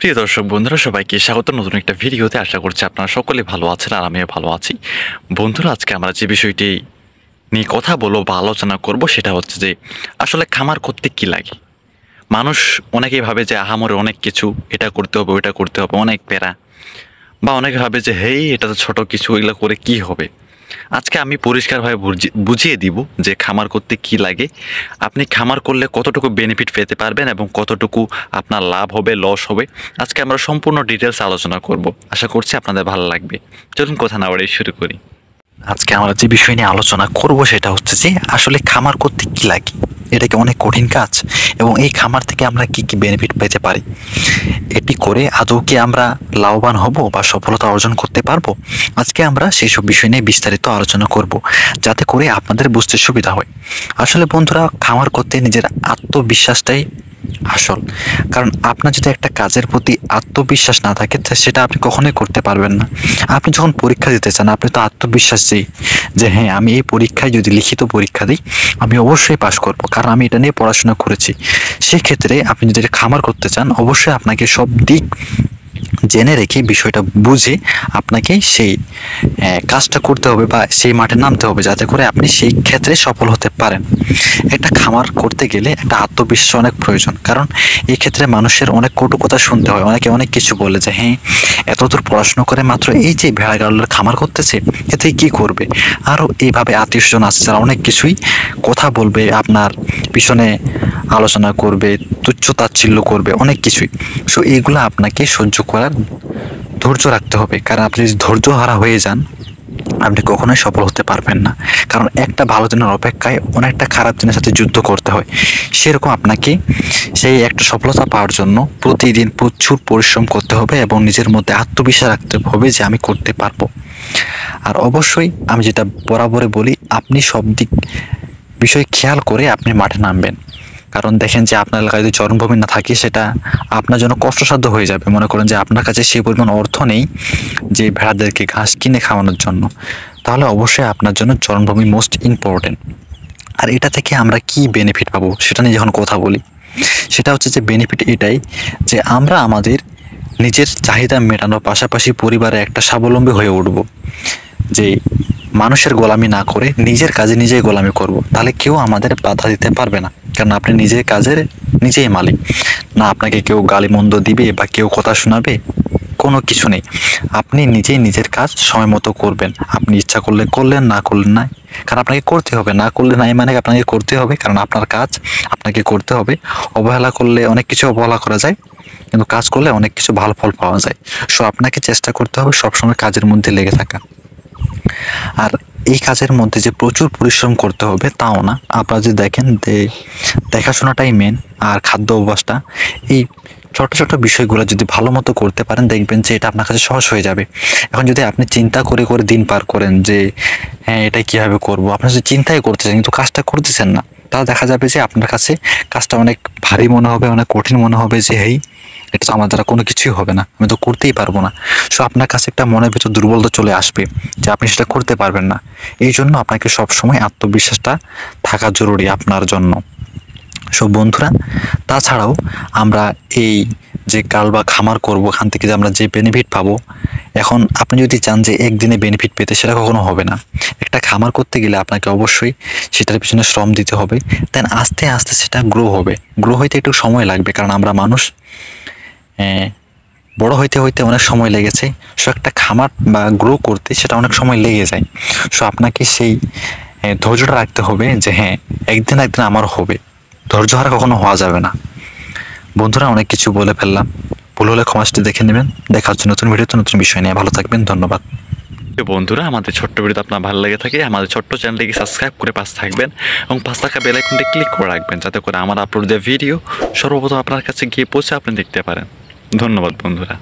প্রিয় দর্শক বন্ধুরা, সবাইকে স্বাগত নতুন একটা ভিডিওতে। আশা করছি আপনারা সকলে ভালো আছেন আর আমিও ভালো আছি। বন্ধুরা, আজকে আমরা যে বিষয়টি নিয়ে কথা বলবো বা আলোচনা করব সেটা হচ্ছে যে আসলে খামার করতে কি লাগে। মানুষ অনেকেই ভাবে যে আহামরে অনেক কিছু, এটা করতে হবে ওইটা করতে হবে, অনেক প্যারা, বা অনেকে ভাবে যে হেই এটা তো ছোট কিছু, এগুলো করে কি হবে। আজকে আমি পরিষ্কারভাবে বুঝিয়ে দিব যে খামার করতে কি লাগে, আপনি খামার করলে কতটুকু বেনিফিট পেতে পারবেন এবং কতটুকু আপনার লাভ হবে, লস হবে। আজকে আমরা সম্পূর্ণ ডিটেলস আলোচনা করব। আশা করছি আপনাদের ভালো লাগবে। চলুন কথা না বাড়িয়ে শুরু করি। আজকে আমরা যে বিষয় নিয়ে আলোচনা করব সেটা হচ্ছে যে আসলে খামার করতে কি লাগে। এটা কি অনেক কঠিন কাজ এবং এই খামার থেকে আমরা কি কি বেনিফিট পেতে পারি, এটি করে আদৌ কি আমরা লাভবান হব বা সফলতা অর্জন করতে পারবো। আজকে আমরা সেই সব বিষয় নিয়ে বিস্তারিত আলোচনা করব, যাতে করে আপনাদের বুঝতে সুবিধা হয়। আসলে বন্ধুরা, খামার করতে নিজের আত্মবিশ্বাসটাই আসল। কারণ আপনার যদি একটা কাজের প্রতি আত্মবিশ্বাস না থাকে সেটা আপনি কখনোই করতে পারবেন না। আপনি যখন পরীক্ষা দিতে চান, আপনি তো আত্মবিশ্বাস যে হ্যাঁ, আমি এই পরীক্ষায় যদি লিখিত পরীক্ষা দিই আমি অবশ্যই পাশ করব, কারণ আমি এটা নিয়ে পড়াশোনা করেছি। সেক্ষেত্রে আপনি যদি খামার করতে চান, অবশ্যই আপনাকে সব দিক জেনে রেখে বিষয়টা বুঝে আপনাকে সেই কাজটা করতে হবে বা সেই মাঠে নামতে হবে, যাতে করে আপনি সেই ক্ষেত্রে সফল হতে পারেন। একটা খামার করতে গেলে একটা আত্মবিশ্বাস অনেক প্রয়োজন, কারণ এই ক্ষেত্রে মানুষের অনেক কটু কথা শুনতে হয়। অনেকে অনেক কিছু বলে যে হ্যাঁ, এতদূর পড়াশোনা করে মাত্র এই যে ভেড়া গাড়লের খামার করতেছে, এতে কি করবে। আরও এইভাবে আত্মীয়স্বজন আছে যারা অনেক কিছুই কথা বলবে, আপনার পিছনে আলোচনা করবে, তুচ্ছ তাচ্ছিল্য করবে, অনেক কিছুই। সো এইগুলো আপনাকে সহ্য করার ধৈর্য রাখতে হবে, কারণ আপনি যদি ধৈর্য হারা হয়ে যান আপনি কখনোই সফল হতে পারবেন না। কারণ একটা ভালো দিনের অপেক্ষায় অনেকটা খারাপ দিনের সাথে যুদ্ধ করতে হয়। সেরকম আপনাকে সেই একটা সফলতা পাওয়ার জন্য প্রতিদিন প্রচুর পরিশ্রম করতে হবে এবং নিজের মধ্যে আত্মবিশ্বাস রাখতে হবে যে আমি করতে পারবো। আর অবশ্যই আমি যেটা বরাবরে বলি, আপনি সব দিক বিষয় খেয়াল করে আপনি মাঠে নামবেন। কারণ দেখেন যে আপনার এলাকায় যদি চরমভূমি না থাকে, সেটা আপনার জন্য কষ্টসাধ্য হয়ে যাবে। মনে করেন যে আপনার কাছে সেই পরিমাণ অর্থ নেই যে ভেড়াদেরকে ঘাস কিনে খাওয়ানোর জন্য, তাহলে অবশ্যই আপনার জন্য চরমভূমি মোস্ট ইম্পর্টেন্ট। আর এটা থেকে আমরা কি বেনিফিট পাবো সেটা নিয়ে যখন কথা বলি, সেটা হচ্ছে যে বেনিফিট এটাই যে আমরা আমাদের নিজের চাহিদা মেটানোর পাশাপাশি পরিবারে একটা স্বাবলম্বী হয়ে উঠব। যে মানুষের গোলামি না করে নিজের কাজে নিজেই গোলামি করব, তাহলে কেউ আমাদের বাধা দিতে পারবে না। কারণ আপনি নিজের কাজের নিজেই মালিক না, আপনাকে কেউ গালিমন্দ দিবে বা কেউ কথা শোনাবে, কোনো কিছু নেই। আপনি নিজেই নিজের কাজ সময় মতো করবেন। আপনি ইচ্ছা করলে করলেন, না করলেন নাই, কারণ আপনাকে করতে হবে। না করলে নাই মানে আপনাকে করতে হবে, কারণ আপনার কাজ আপনাকে করতে হবে। অবহেলা করলে অনেক কিছু অবহেলা করা যায়, কিন্তু কাজ করলে অনেক কিছু ভালো ফল পাওয়া যায়। সো আপনাকে চেষ্টা করতে হবে সবসময় কাজের মধ্যে লেগে থাকা। আর এই কাজের মধ্যে যে প্রচুর পরিশ্রম করতে হবে তাও না। আপনারা যদি দেখেন যে দেখাশোনাটাই মেন, আর খাদ্য অভ্যাসটা, এই ছোট ছোট বিষয়গুলো যদি ভালো মতো করতে পারেন, দেখবেন যে এটা আপনার কাছে সহজ হয়ে যাবে। এখন যদি আপনি চিন্তা করে করে দিন পার করেন যে হ্যাঁ এটা কীভাবে করবো, আপনি যদি চিন্তাই করতেছেন কিন্তু কাজটা করতেছেন না, তাহলে দেখা যাবে যে আপনার কাছে কাজটা অনেক ভারী মনে হবে, অনেক কঠিন মনে হবে যে হেই এটা তো আমার দ্বারা কোনো কিছুই হবে না, আমি তো করতেই পারবো না। সো আপনার কাছে একটা মনের ভিতর দুর্বলতা চলে আসবে যে আপনি সেটা করতে পারবেন না। এই জন্য আপনাকে সবসময় আত্মবিশ্বাসটা থাকা জরুরি আপনার জন্য। সো বন্ধুরা, তাছাড়াও আমরা এই যে কাল বা খামার করবো, ওখান থেকে যে আমরা যে বেনিফিট পাবো, এখন আপনি যদি চান যে একদিনে বেনিফিট পেতে, সেটা কখনো হবে না। একটা খামার করতে গেলে আপনাকে অবশ্যই সেটার পিছনে শ্রম দিতে হবে, দেন আস্তে আস্তে সেটা গ্রো হবে। গ্রো হইতে একটু সময় লাগবে, কারণ আমরা মানুষ, বড় হইতে হইতে অনেক সময় লেগেছে। সো একটা খামার বা গ্রো করতে সেটা অনেক সময় লেগে যায়। সো আপনাকে সেই ধৈর্যটা রাখতে হবে যে হ্যাঁ, একদিন একদিন আমার হবে। ধৈর্য হারা কখনো হওয়া যাবে না। বন্ধুরা, অনেক কিছু বলে ফেললাম, ভুল হলে ক্ষমাটি দেখে নেবেন। দেখা হচ্ছে নতুন ভিডিওতে নতুন বিষয় নিয়ে। ভালো থাকবেন, ধন্যবাদ। বন্ধুরা, আমাদের ছোট্ট ভিডিওতে আপনার ভালো লেগে থাকে আমাদের ছোট্ট চ্যানেলটিকে সাবস্ক্রাইব করে পাশে থাকবেন এবং পাশে থাকা বেল আইকনটি ক্লিক করে রাখবেন, যাতে করে আমার আপলোড দেওয়া ভিডিও সর্বপ্রথম আপনার কাছে গিয়ে পৌঁছে আপনি দেখতে পারেন। ধন্যবাদ বন্ধুরা।